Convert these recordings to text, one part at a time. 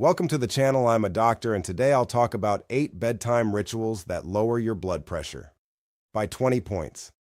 Welcome to the channel. I'm a doctor, and today I'll talk about 8 bedtime rituals that lower your blood pressure by 20 points.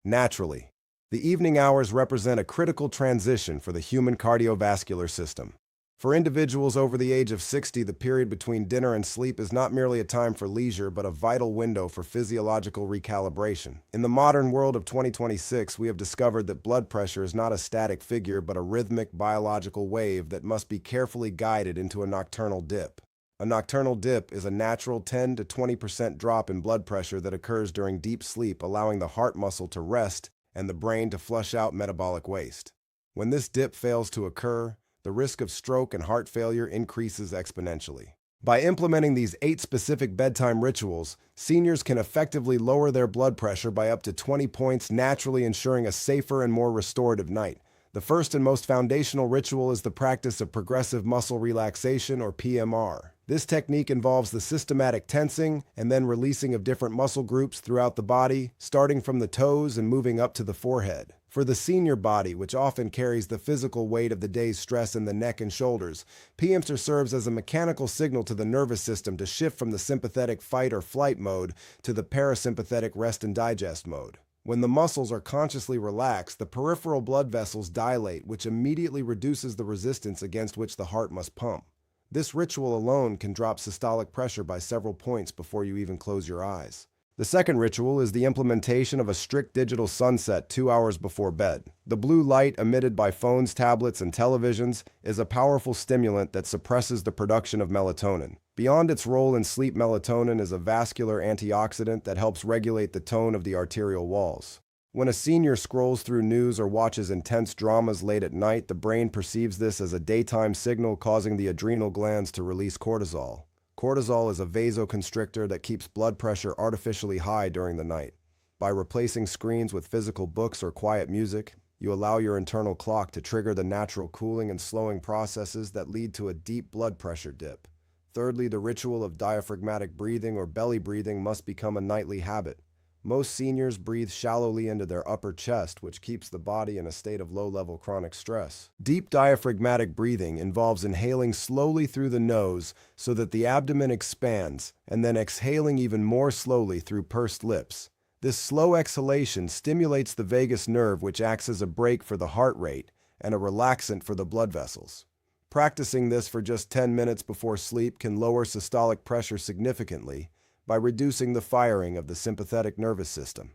Naturally, the evening hours represent a critical transition for the human cardiovascular system. For individuals over the age of 60, the period between dinner and sleep is not merely a time for leisure, but a vital window for physiological recalibration. In the modern world of 2026, we have discovered that blood pressure is not a static figure, but a rhythmic biological wave that must be carefully guided into a nocturnal dip. A nocturnal dip is a natural 10 to 20% drop in blood pressure that occurs during deep sleep, allowing the heart muscle to rest and the brain to flush out metabolic waste. When this dip fails to occur, the risk of stroke and heart failure increases exponentially. By implementing these 8 specific bedtime rituals, seniors can effectively lower their blood pressure by up to 20 points, naturally ensuring a safer and more restorative night. The first and most foundational ritual is the practice of progressive muscle relaxation, or PMR. This technique involves the systematic tensing and then releasing of different muscle groups throughout the body, starting from the toes and moving up to the forehead. For the senior body, which often carries the physical weight of the day's stress in the neck and shoulders, PMR serves as a mechanical signal to the nervous system to shift from the sympathetic fight or flight mode to the parasympathetic rest and digest mode. When the muscles are consciously relaxed, the peripheral blood vessels dilate, which immediately reduces the resistance against which the heart must pump. This ritual alone can drop systolic pressure by several points before you even close your eyes. The second ritual is the implementation of a strict digital sunset 2 hours before bed. The blue light emitted by phones, tablets, and televisions is a powerful stimulant that suppresses the production of melatonin. Beyond its role in sleep, melatonin is a vascular antioxidant that helps regulate the tone of the arterial walls. When a senior scrolls through news or watches intense dramas late at night, the brain perceives this as a daytime signal, causing the adrenal glands to release cortisol. Cortisol is a vasoconstrictor that keeps blood pressure artificially high during the night. By replacing screens with physical books or quiet music, you allow your internal clock to trigger the natural cooling and slowing processes that lead to a deep blood pressure dip. Thirdly, the ritual of diaphragmatic breathing or belly breathing must become a nightly habit. Most seniors breathe shallowly into their upper chest, which keeps the body in a state of low-level chronic stress. Deep diaphragmatic breathing involves inhaling slowly through the nose so that the abdomen expands, and then exhaling even more slowly through pursed lips. This slow exhalation stimulates the vagus nerve, which acts as a brake for the heart rate and a relaxant for the blood vessels. Practicing this for just 10 minutes before sleep can lower systolic pressure significantly by reducing the firing of the sympathetic nervous system.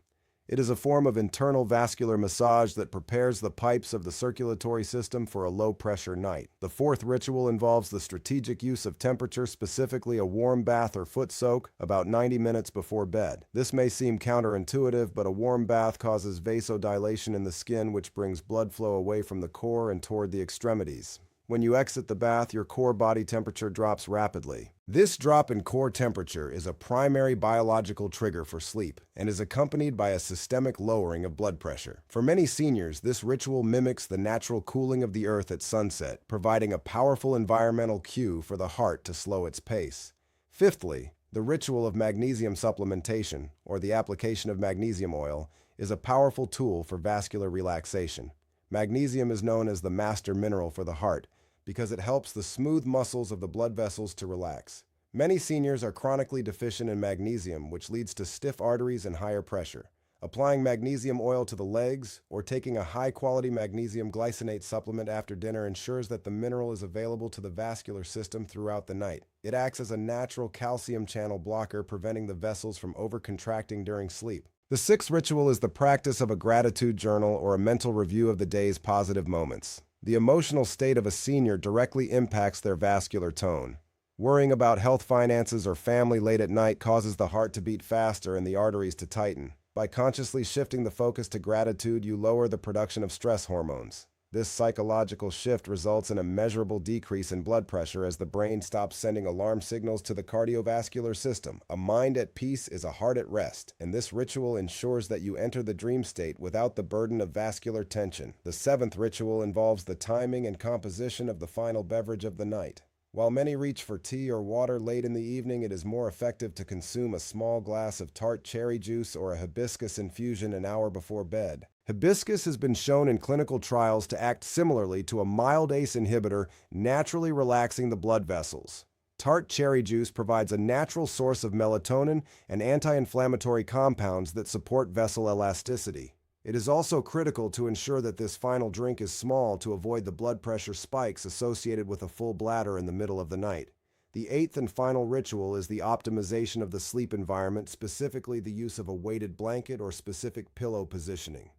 It is a form of internal vascular massage that prepares the pipes of the circulatory system for a low-pressure night. The fourth ritual involves the strategic use of temperature, specifically a warm bath or foot soak, about 90 minutes before bed. This may seem counterintuitive, but a warm bath causes vasodilation in the skin, which brings blood flow away from the core and toward the extremities. When you exit the bath, your core body temperature drops rapidly. This drop in core temperature is a primary biological trigger for sleep and is accompanied by a systemic lowering of blood pressure. For many seniors, this ritual mimics the natural cooling of the earth at sunset, providing a powerful environmental cue for the heart to slow its pace. Fifthly, the ritual of magnesium supplementation, or the application of magnesium oil, is a powerful tool for vascular relaxation. Magnesium is known as the master mineral for the heart because it helps the smooth muscles of the blood vessels to relax. Many seniors are chronically deficient in magnesium, which leads to stiff arteries and higher pressure. Applying magnesium oil to the legs or taking a high-quality magnesium glycinate supplement after dinner ensures that the mineral is available to the vascular system throughout the night. It acts as a natural calcium channel blocker, preventing the vessels from overcontracting during sleep. The sixth ritual is the practice of a gratitude journal or a mental review of the day's positive moments. The emotional state of a senior directly impacts their vascular tone. Worrying about health, finances, or family late at night causes the heart to beat faster and the arteries to tighten. By consciously shifting the focus to gratitude, you lower the production of stress hormones. This psychological shift results in a measurable decrease in blood pressure as the brain stops sending alarm signals to the cardiovascular system. A mind at peace is a heart at rest, and this ritual ensures that you enter the dream state without the burden of vascular tension. The seventh ritual involves the timing and composition of the final beverage of the night. While many reach for tea or water late in the evening, it is more effective to consume a small glass of tart cherry juice or a hibiscus infusion an hour before bed. Hibiscus has been shown in clinical trials to act similarly to a mild ACE inhibitor, naturally relaxing the blood vessels. Tart cherry juice provides a natural source of melatonin and anti-inflammatory compounds that support vessel elasticity. It is also critical to ensure that this final drink is small to avoid the blood pressure spikes associated with a full bladder in the middle of the night. The eighth and final ritual is the optimization of the sleep environment, specifically the use of a weighted blanket or specific pillow positioning.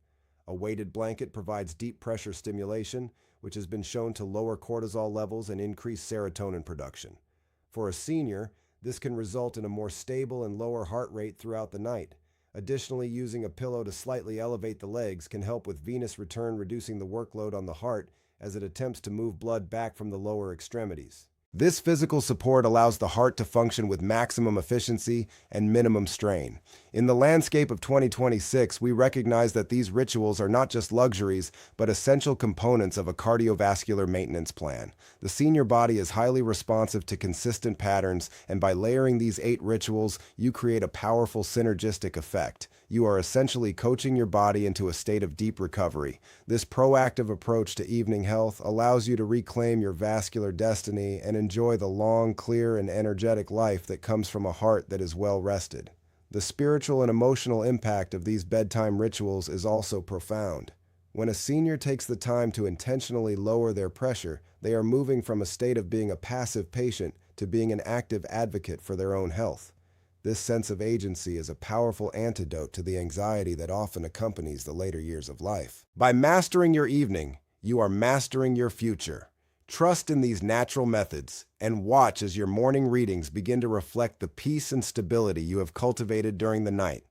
A weighted blanket provides deep pressure stimulation, which has been shown to lower cortisol levels and increase serotonin production. For a senior, this can result in a more stable and lower heart rate throughout the night. Additionally, using a pillow to slightly elevate the legs can help with venous return, reducing the workload on the heart as it attempts to move blood back from the lower extremities. This physical support allows the heart to function with maximum efficiency and minimum strain. In the landscape of 2026, we recognize that these rituals are not just luxuries, but essential components of a cardiovascular maintenance plan. The senior body is highly responsive to consistent patterns, and by layering these 8 rituals, you create a powerful synergistic effect. You are essentially coaching your body into a state of deep recovery. This proactive approach to evening health allows you to reclaim your vascular destiny and enjoy the long, clear, and energetic life that comes from a heart that is well rested. The spiritual and emotional impact of these bedtime rituals is also profound. When a senior takes the time to intentionally lower their pressure, they are moving from a state of being a passive patient to being an active advocate for their own health. This sense of agency is a powerful antidote to the anxiety that often accompanies the later years of life. By mastering your evening, you are mastering your future. Trust in these natural methods and watch as your morning readings begin to reflect the peace and stability you have cultivated during the night.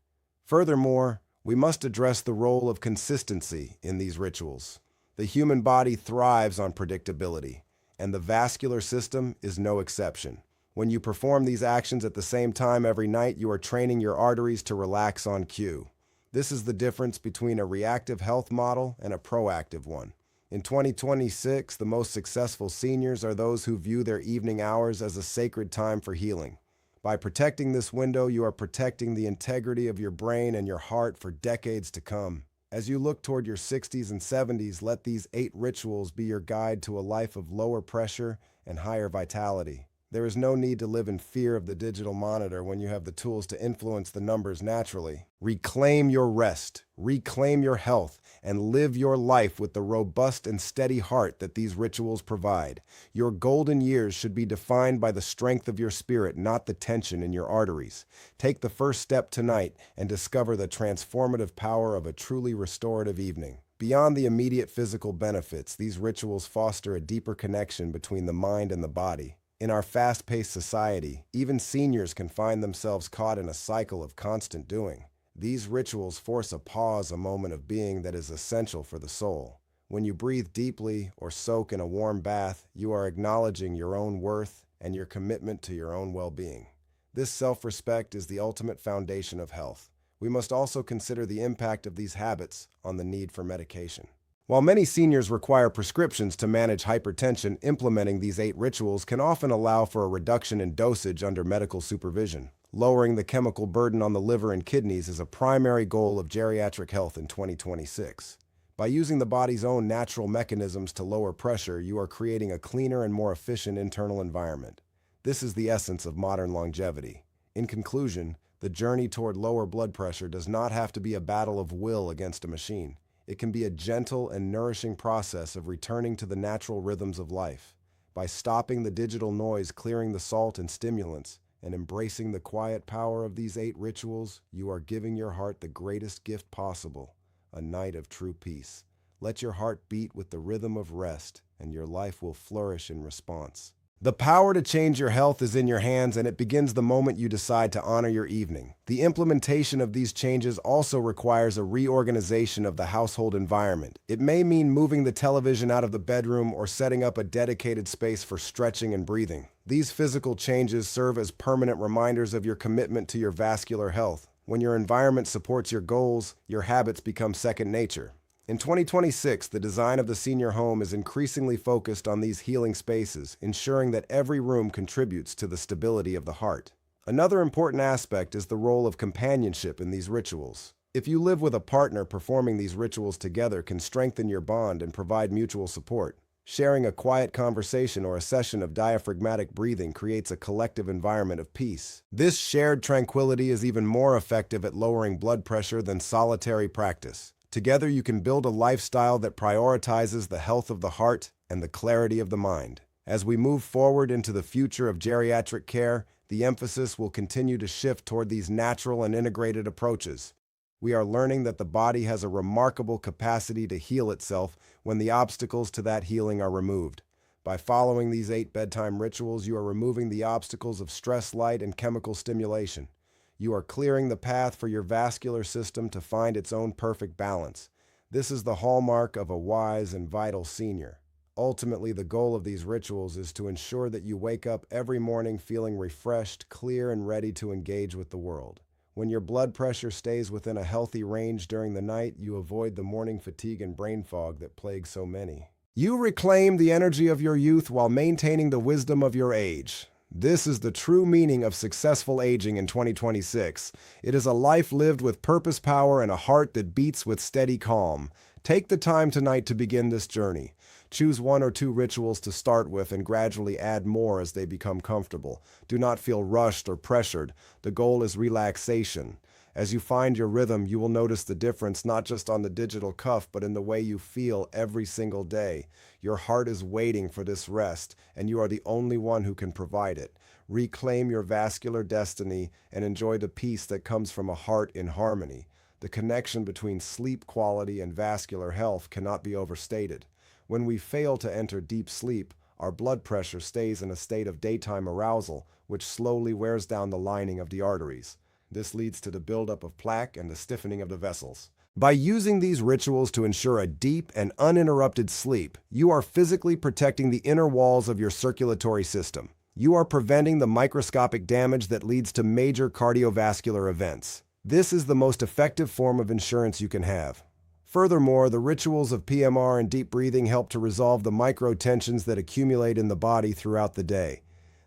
Furthermore, we must address the role of consistency in these rituals. The human body thrives on predictability, and the vascular system is no exception. When you perform these actions at the same time every night, you are training your arteries to relax on cue. This is the difference between a reactive health model and a proactive one. In 2026, the most successful seniors are those who view their evening hours as a sacred time for healing. By protecting this window, you are protecting the integrity of your brain and your heart for decades to come. As you look toward your 60s and 70s, let these 8 rituals be your guide to a life of lower pressure and higher vitality. There is no need to live in fear of the digital monitor when you have the tools to influence the numbers naturally. Reclaim your rest, reclaim your health, and live your life with the robust and steady heart that these rituals provide. Your golden years should be defined by the strength of your spirit, not the tension in your arteries. Take the first step tonight and discover the transformative power of a truly restorative evening. Beyond the immediate physical benefits, these rituals foster a deeper connection between the mind and the body. In our fast-paced society, even seniors can find themselves caught in a cycle of constant doing. These rituals force a pause, a moment of being that is essential for the soul. When you breathe deeply or soak in a warm bath, you are acknowledging your own worth and your commitment to your own well-being. This self-respect is the ultimate foundation of health. We must also consider the impact of these habits on the need for medication. While many seniors require prescriptions to manage hypertension, implementing these 8 rituals can often allow for a reduction in dosage under medical supervision. Lowering the chemical burden on the liver and kidneys is a primary goal of geriatric health in 2026. By using the body's own natural mechanisms to lower pressure, you are creating a cleaner and more efficient internal environment. This is the essence of modern longevity. In conclusion, the journey toward lower blood pressure does not have to be a battle of will against a machine. It can be a gentle and nourishing process of returning to the natural rhythms of life. By stopping the digital noise, clearing the salt and stimulants, and embracing the quiet power of these 8 rituals, you are giving your heart the greatest gift possible, a night of true peace. Let your heart beat with the rhythm of rest, and your life will flourish in response. The power to change your health is in your hands, and it begins the moment you decide to honor your evening. The implementation of these changes also requires a reorganization of the household environment. It may mean moving the television out of the bedroom or setting up a dedicated space for stretching and breathing. These physical changes serve as permanent reminders of your commitment to your vascular health. When your environment supports your goals, your habits become second nature. In 2026, the design of the senior home is increasingly focused on these healing spaces, ensuring that every room contributes to the stability of the heart. Another important aspect is the role of companionship in these rituals. If you live with a partner, performing these rituals together can strengthen your bond and provide mutual support. Sharing a quiet conversation or a session of diaphragmatic breathing creates a collective environment of peace. This shared tranquility is even more effective at lowering blood pressure than solitary practice. Together, you can build a lifestyle that prioritizes the health of the heart and the clarity of the mind. As we move forward into the future of geriatric care, the emphasis will continue to shift toward these natural and integrated approaches. We are learning that the body has a remarkable capacity to heal itself when the obstacles to that healing are removed. By following these 8 bedtime rituals, you are removing the obstacles of stress, light, and chemical stimulation. You are clearing the path for your vascular system to find its own perfect balance. This is the hallmark of a wise and vital senior. Ultimately, the goal of these rituals is to ensure that you wake up every morning feeling refreshed, clear, and ready to engage with the world. When your blood pressure stays within a healthy range during the night, you avoid the morning fatigue and brain fog that plague so many. You reclaim the energy of your youth while maintaining the wisdom of your age. This is the true meaning of successful aging in 2026. It is a life lived with purpose, power, and a heart that beats with steady calm. Take the time tonight to begin this journey. Choose 1 or 2 rituals to start with and gradually add more as they become comfortable. Do not feel rushed or pressured. The goal is relaxation. As you find your rhythm, you will notice the difference not just on the digital cuff, but in the way you feel every single day. Your heart is waiting for this rest, and you are the only one who can provide it. Reclaim your vascular destiny and enjoy the peace that comes from a heart in harmony. The connection between sleep quality and vascular health cannot be overstated. When we fail to enter deep sleep, our blood pressure stays in a state of daytime arousal, which slowly wears down the lining of the arteries. This leads to the buildup of plaque and the stiffening of the vessels. By using these rituals to ensure a deep and uninterrupted sleep, you are physically protecting the inner walls of your circulatory system. You are preventing the microscopic damage that leads to major cardiovascular events. This is the most effective form of insurance you can have. Furthermore, the rituals of PMR and deep breathing help to resolve the micro-tensions that accumulate in the body throughout the day.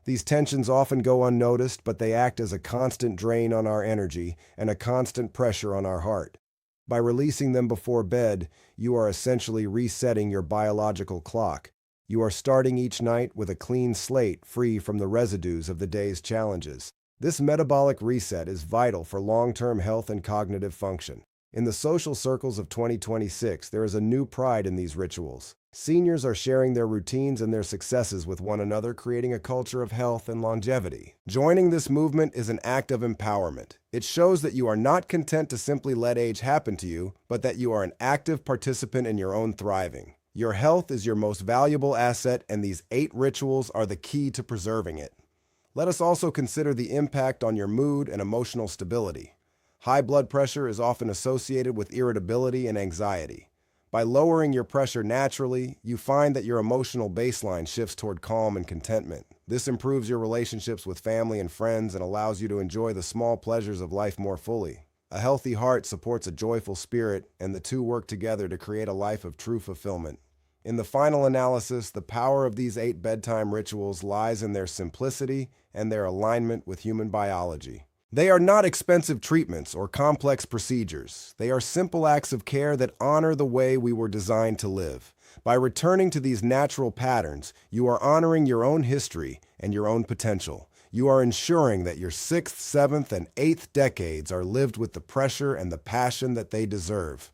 These tensions often go unnoticed, but they act as a constant drain on our energy and a constant pressure on our heart. By releasing them before bed, you are essentially resetting your biological clock. You are starting each night with a clean slate, free from the residues of the day's challenges. This metabolic reset is vital for long-term health and cognitive function. In the social circles of 2026, there is a new pride in these rituals. Seniors are sharing their routines and their successes with one another, creating a culture of health and longevity. Joining this movement is an act of empowerment. It shows that you are not content to simply let age happen to you, but that you are an active participant in your own thriving. Your health is your most valuable asset, and these 8 rituals are the key to preserving it. Let us also consider the impact on your mood and emotional stability. High blood pressure is often associated with irritability and anxiety. By lowering your pressure naturally, you find that your emotional baseline shifts toward calm and contentment. This improves your relationships with family and friends and allows you to enjoy the small pleasures of life more fully. A healthy heart supports a joyful spirit, and the two work together to create a life of true fulfillment. In the final analysis, the power of these 8 bedtime rituals lies in their simplicity and their alignment with human biology. They are not expensive treatments or complex procedures. They are simple acts of care that honor the way we were designed to live. By returning to these natural patterns, you are honoring your own history and your own potential. You are ensuring that your 6th, 7th, and 8th decades are lived with the pressure and the passion that they deserve.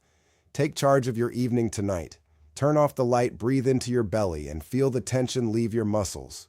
Take charge of your evening tonight. Turn off the light, breathe into your belly, and feel the tension leave your muscles.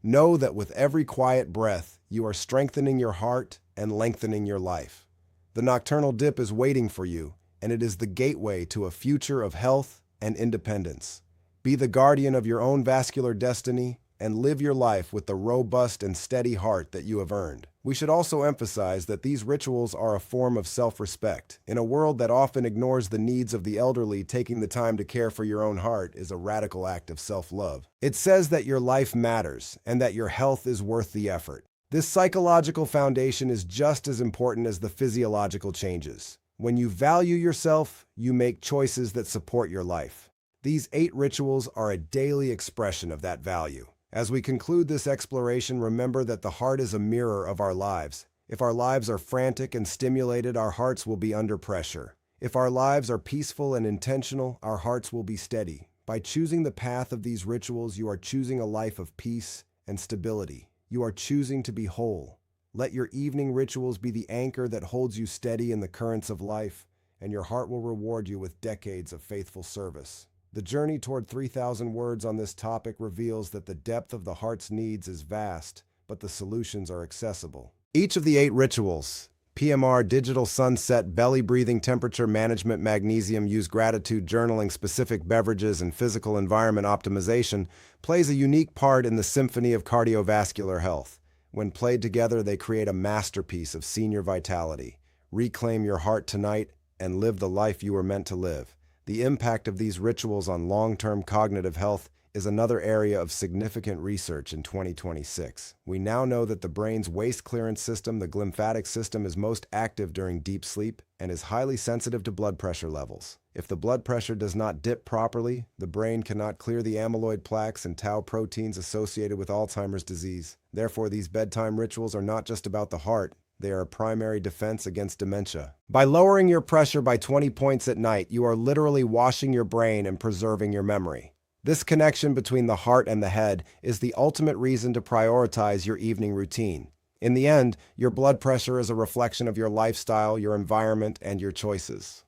Know that with every quiet breath, you are strengthening your heart and lengthening your life. The nocturnal dip is waiting for you, and it is the gateway to a future of health and independence. Be the guardian of your own vascular destiny and live your life with the robust and steady heart that you have earned. We should also emphasize that these rituals are a form of self-respect. In a world that often ignores the needs of the elderly, taking the time to care for your own heart is a radical act of self-love. It says that your life matters and that your health is worth the effort. This psychological foundation is just as important as the physiological changes. When you value yourself, you make choices that support your life. These 8 rituals are a daily expression of that value. As we conclude this exploration, remember that the heart is a mirror of our lives. If our lives are frantic and stimulated, our hearts will be under pressure. If our lives are peaceful and intentional, our hearts will be steady. By choosing the path of these rituals, you are choosing a life of peace and stability. You are choosing to be whole. Let your evening rituals be the anchor that holds you steady in the currents of life, and your heart will reward you with decades of faithful service. The journey toward 3,000 words on this topic reveals that the depth of the heart's needs is vast, but the solutions are accessible. Each of the 8 rituals, PMR, digital sunset, belly breathing, temperature management, magnesium use, gratitude journaling, specific beverages, and physical environment optimization, plays a unique part in the symphony of cardiovascular health. When played together, they create a masterpiece of senior vitality. Reclaim your heart tonight and live the life you were meant to live. The impact of these rituals on long-term cognitive health is another area of significant research in 2026. We now know that the brain's waste clearance system, the glymphatic system, is most active during deep sleep and is highly sensitive to blood pressure levels. If the blood pressure does not dip properly, the brain cannot clear the amyloid plaques and tau proteins associated with Alzheimer's disease. Therefore, these bedtime rituals are not just about the heart. They are a primary defense against dementia. By lowering your pressure by 20 points at night, you are literally washing your brain and preserving your memory. This connection between the heart and the head is the ultimate reason to prioritize your evening routine. In the end, your blood pressure is a reflection of your lifestyle, your environment, and your choices.